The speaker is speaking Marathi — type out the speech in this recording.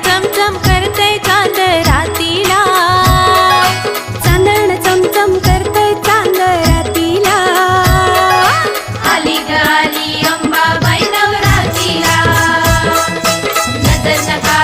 चमचम करतय चांद रातीला, चांदण चमचम करतय चांद रातीला. आली ग आली अंबाबाई नवरात्रीला, नजर नका